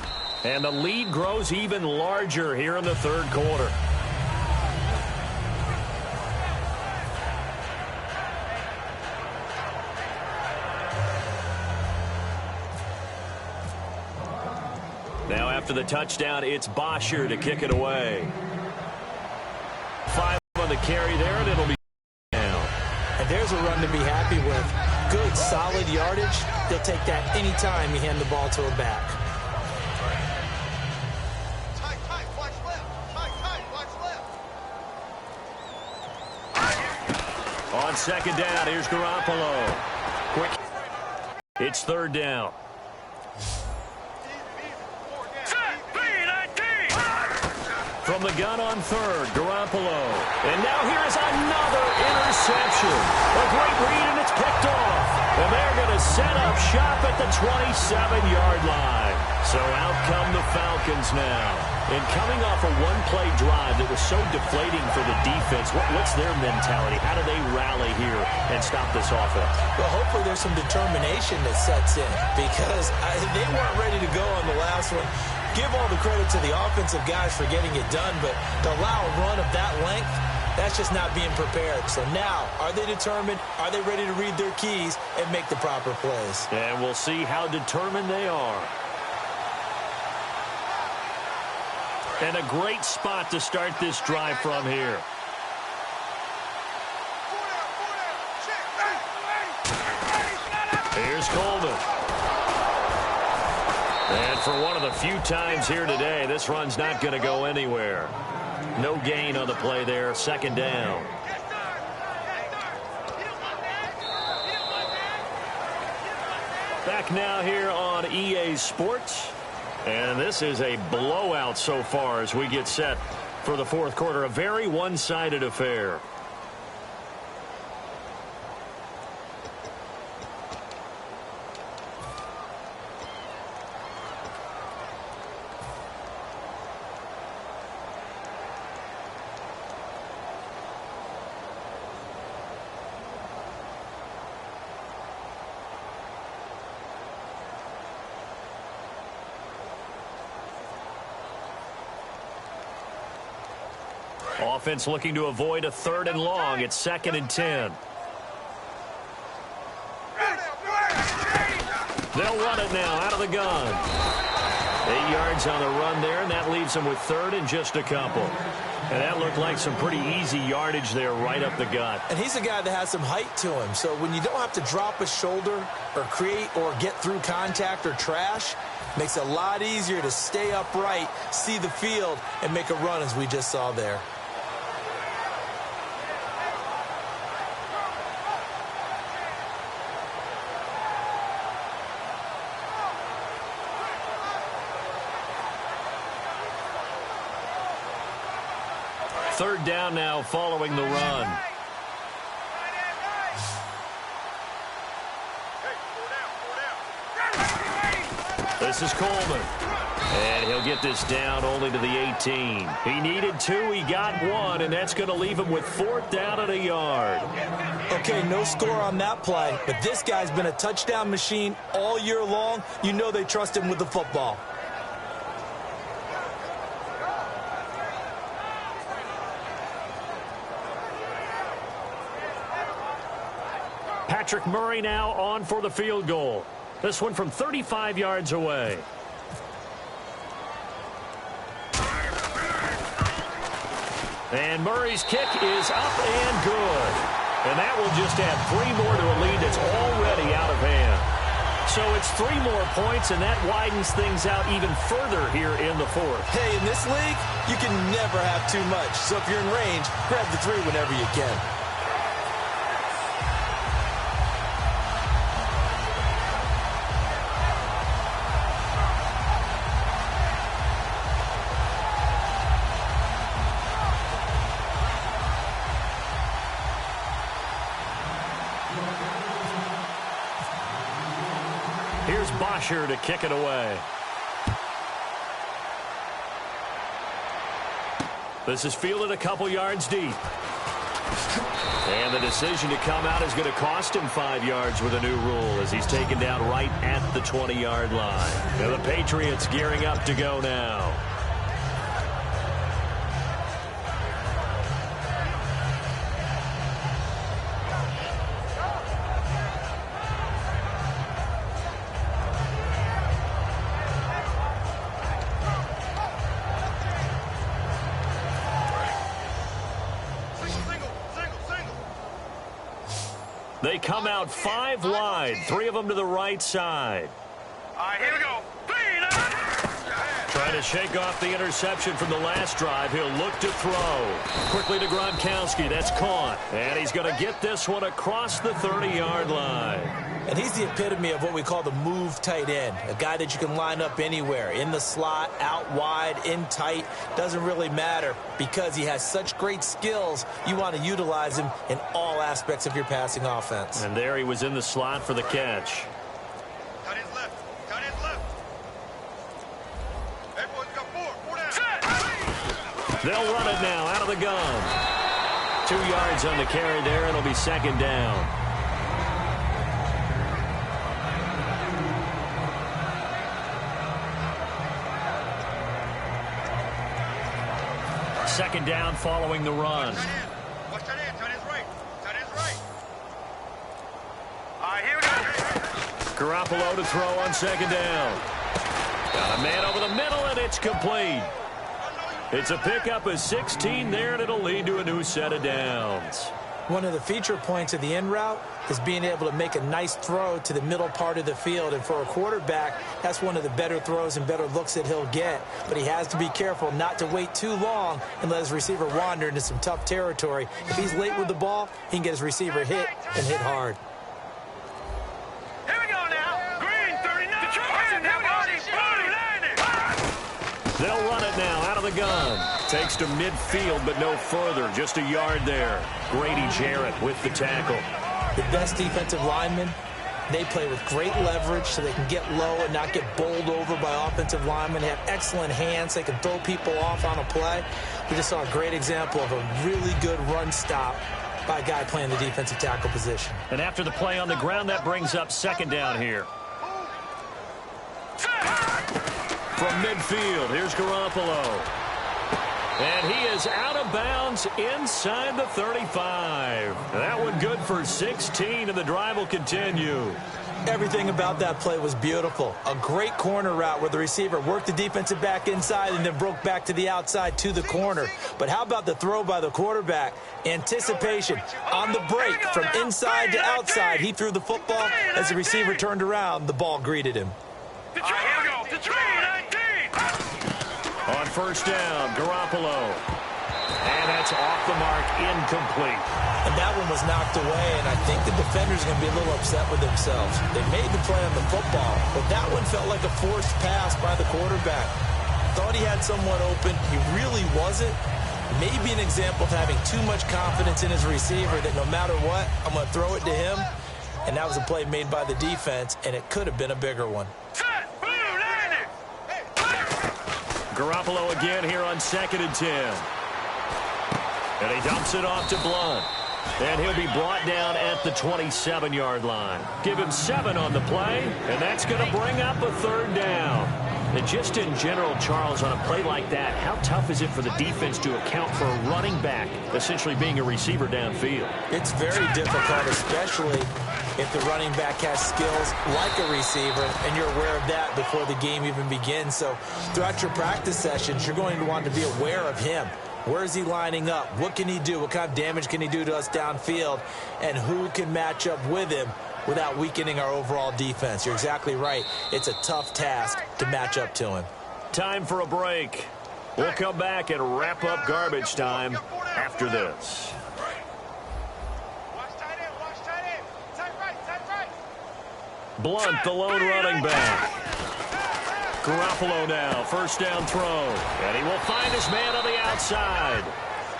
And the lead grows even larger here in the third quarter. Now after the touchdown, it's Bosher to kick it away. 5 on the carry there, and it'll be down. And there's a run to be happy with. Good, solid yardage. They'll take that any time you hand the ball to a back. On second down, here's Garoppolo. Quick. It's third down. From the gun on third, Garoppolo. And now here is another interception. A great read, and it's picked off. And they're going to set up shop at the 27-yard line. So out come the Falcons now. And coming off a one-play drive that was so deflating for the defense, what's their mentality? How do they rally here and stop this offense? Well, hopefully there's some determination that sets in, because they weren't ready to go on the last one. Give all the credit to the offensive guys for getting it done, but to allow a run of that length, that's just not being prepared. So now, are they determined? Are they ready to read their keys and make the proper plays? And we'll see how determined they are. And a great spot to start this drive from here. Here's Coleman. And for one of the few times here today, this run's not going to go anywhere. No gain on the play there. Second down. Back now here on EA Sports. And this is a blowout so far as we get set for the fourth quarter. A very one-sided affair. Offense looking to avoid a third and long. It's 2nd and 10. They'll run it now out of the gun. 8 yards on the run there, and that leaves them with third and just a couple. And that looked like some pretty easy yardage there right up the gut. And he's a guy that has some height to him. So when you don't have to drop a shoulder or create or get through contact or trash, makes it a lot easier to stay upright, see the field, and make a run as we just saw there. Third down now following the run. This is Coleman. And he'll get this down only to the 18. He needed 2, he got 1, and that's going to leave him with 4th down and a yard. Okay, no score on that play, but this guy's been a touchdown machine all year long. You know they trust him with the football. Patrick Murray now on for the field goal. This one from 35 yards away. And Murray's kick is up and good. And that will just add 3 more to a lead that's already out of hand. So it's 3 more points, and that widens things out even further here in the fourth. Hey, in this league, you can never have too much. So if you're in range, grab the 3 whenever you can. Here's Bosher to kick it away. This is fielded a couple yards deep. And the decision to come out is going to cost him 5 yards with a new rule as he's taken down right at the 20-yard line. Now the Patriots gearing up to go now. They come out 5 wide, 3 of them to the right side. All right, here we go. 3, 9. Trying to shake off the interception from the last drive. He'll look to throw. Quickly to Gronkowski. That's caught. And he's going to get this one across the 30-yard line. And he's the epitome of what we call the move tight end, a guy that you can line up anywhere, in the slot, out wide, in tight, doesn't really matter because he has such great skills. You want to utilize him in all aspects of your passing offense. And there he was in the slot for the catch. Cut his left. Cut his left. Everyone's got 4 down. They'll run it now out of the gun. 2 yards on the carry there. It'll be second down. Second down following the run. Watch that in. Cut his right. Cut his right. All right, here we go. Garoppolo to throw on second down. Got a man over the middle, and it's complete. It's a pickup of 16 there, and it'll lead to a new set of downs. One of the feature points of the in route is being able to make a nice throw to the middle part of the field. And for a quarterback, that's one of the better throws and better looks that he'll get. But he has to be careful not to wait too long and let his receiver wander into some tough territory. If he's late with the ball, he can get his receiver hit and hit hard. Here we go now. Green, 39. Detroit, here we go. They'll run it now out of the gun. Takes to midfield, but no further. Just a yard there. Grady Jarrett with the tackle. The best defensive linemen, they play with great leverage so they can get low and not get bowled over by offensive linemen. They have excellent hands. They can throw people off on a play. We just saw a great example of a really good run stop by a guy playing the defensive tackle position. And after the play on the ground, that brings up second down here. From midfield, here's Garoppolo. And he is out of bounds inside the 35. That one good for 16, and the drive will continue. Everything about that play was beautiful. A great corner route where the receiver worked the defensive back inside and then broke back to the outside to the corner. But how about the throw by the quarterback? Anticipation on the break from inside to outside. He threw the football. As the receiver turned around, the ball greeted him. Detroit, here we go. Detroit, 19. On first down, Garoppolo. And that's off the mark, incomplete. And that one was knocked away, and I think the defender's going to be a little upset with themselves. They made the play on the football, but that one felt like a forced pass by the quarterback. Thought he had someone open. He really wasn't. Maybe an example of having too much confidence in his receiver that no matter what, I'm going to throw it to him. And that was a play made by the defense, and it could have been a bigger one. Garoppolo again here on 2nd and 10. And he dumps it off to Blunt. And he'll be brought down at the 27-yard line. Give him 7 on the play, and that's going to bring up a third down. And just in general, Charles, on a play like that, how tough is it for the defense to account for a running back essentially being a receiver downfield? It's very difficult, especially if the running back has skills like a receiver, and you're aware of that before the game even begins. So throughout your practice sessions, you're going to want to be aware of him. Where is he lining up? What can he do? What kind of damage can he do to us downfield? And who can match up with him without weakening our overall defense? You're exactly right. It's a tough task to match up to him. Time for a break. We'll come back and wrap up garbage time after this. Blunt, the lone running back. Garoppolo now, first down throw. And he will find his man on the outside.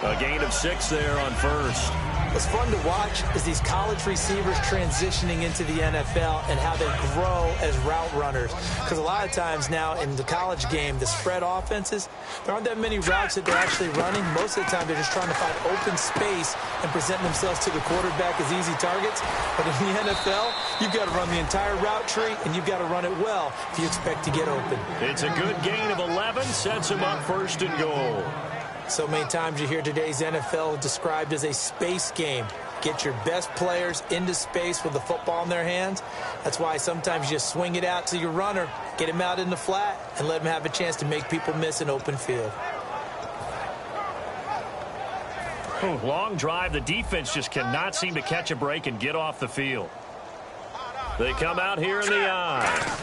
A gain of 6 there on first. What's fun to watch is these college receivers transitioning into the NFL and how they grow as route runners. Because a lot of times now in the college game, the spread offenses, there aren't that many routes that they're actually running. Most of the time, they're just trying to find open space and present themselves to the quarterback as easy targets. But in the NFL, you've got to run the entire route tree, and you've got to run it well if you expect to get open. It's a good gain of 11, sets him up first and goal. So many times you hear today's NFL described as a space game. Get your best players into space with the football in their hands. That's why sometimes you just swing it out to your runner, get him out in the flat, and let him have a chance to make people miss an open field. Long drive. The defense just cannot seem to catch a break and get off the field. They come out here in the eye.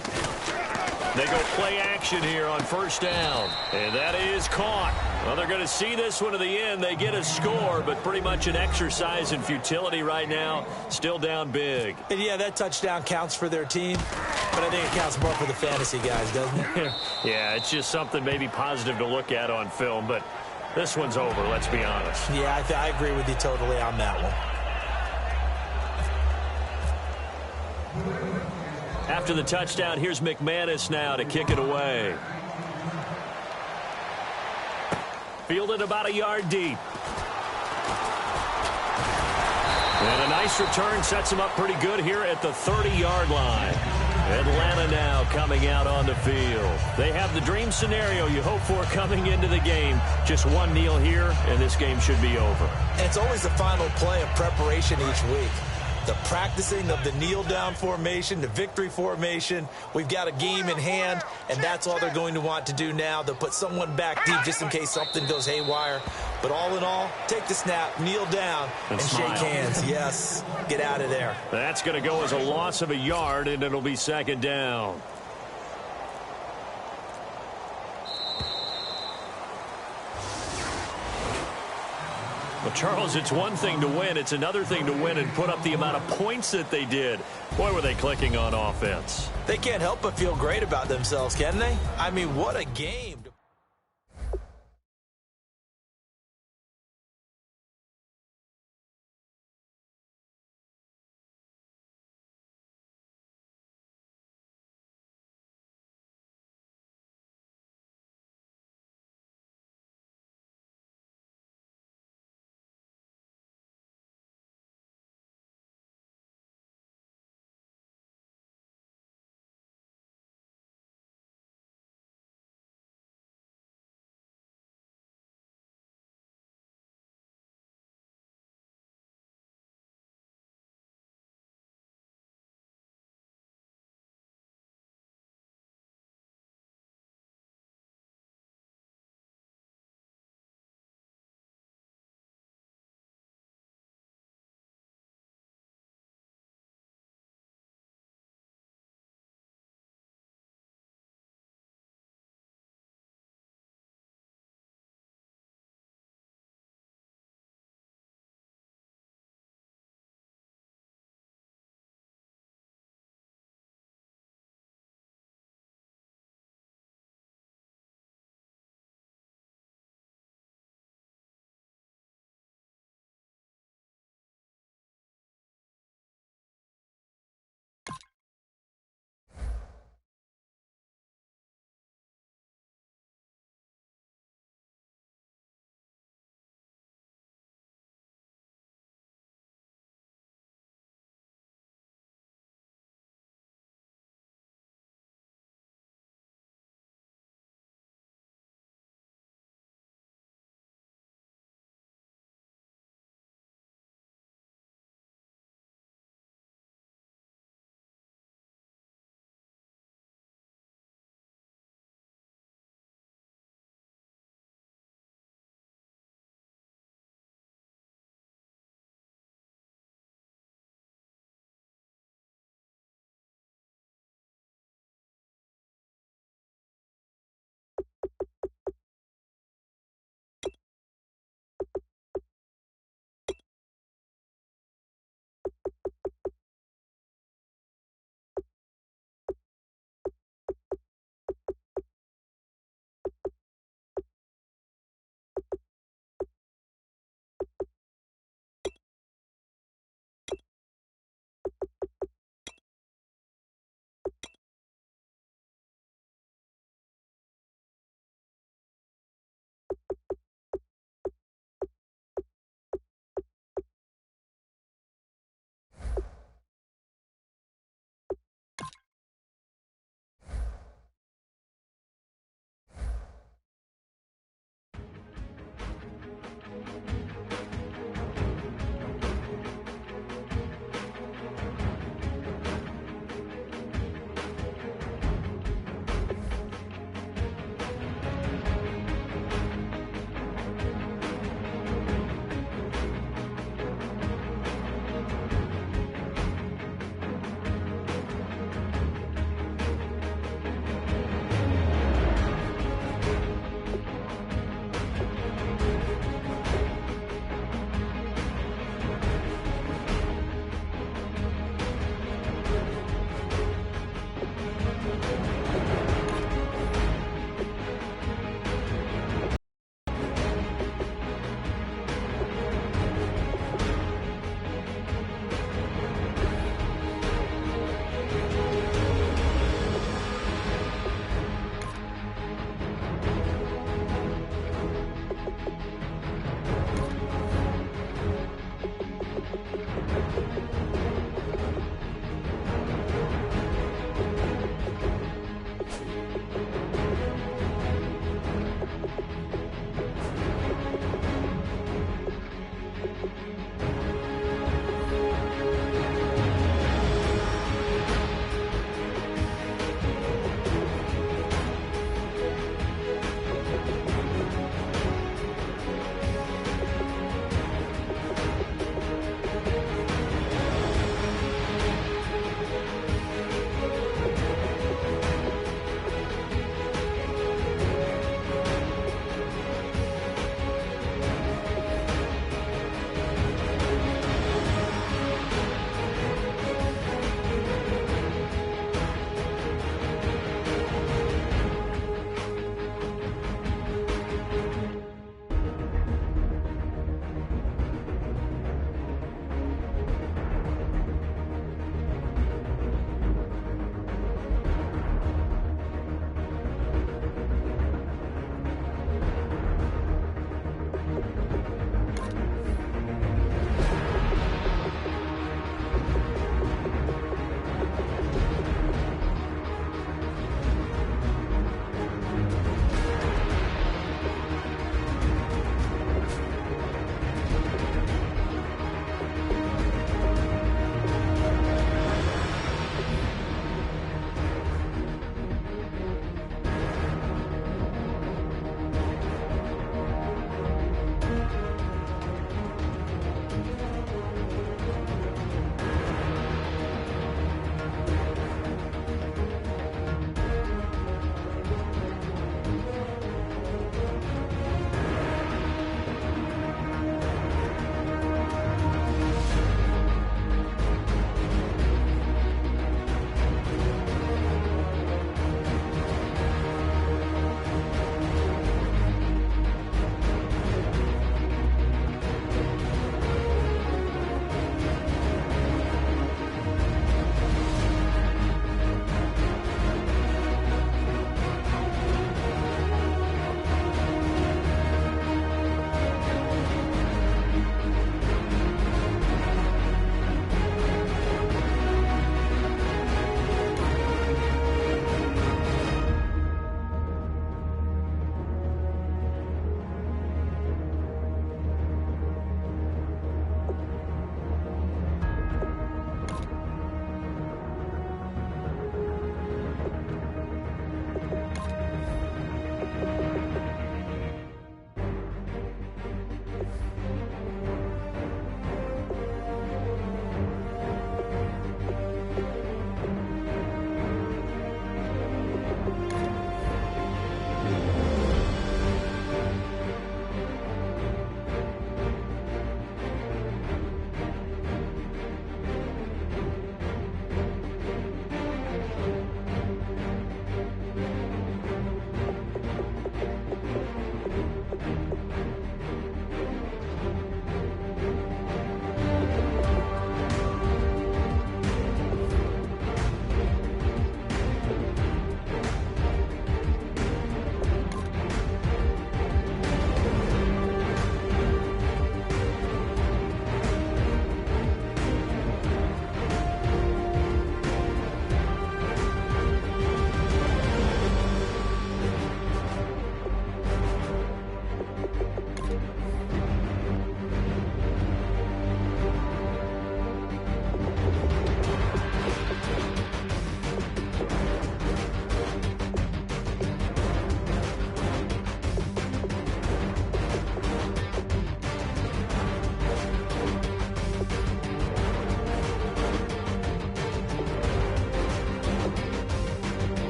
They go play action here on first down. And that is caught. Well, they're going to see this one to the end. They get a score, but pretty much an exercise in futility right now. Still down big. And yeah, that touchdown counts for their team, but I think it counts more for the fantasy guys, doesn't it? Yeah, it's just something maybe positive to look at on film, but this one's over, let's be honest. Yeah, I agree with you totally on that one. After the touchdown, here's McManus now to kick it away. Fielded about a yard deep. And a nice return sets him up pretty good here at the 30-yard line. Atlanta now coming out on the field. They have the dream scenario you hope for coming into the game. Just one kneel here, and this game should be over. And it's always the final play of preparation each week. The practicing of the kneel-down formation, the victory formation. We've got a game in hand, and that's all they're going to want to do now. They'll put someone back deep just in case something goes haywire. But all in all, take the snap, kneel down, and shake hands. Yes, get out of there. That's going to go as a loss of a yard, and it'll be second down. Well, Charles, it's one thing to win. It's another thing to win and put up the amount of points that they did. Boy, were they clicking on offense. They can't help but feel great about themselves, can they? I mean, what a game.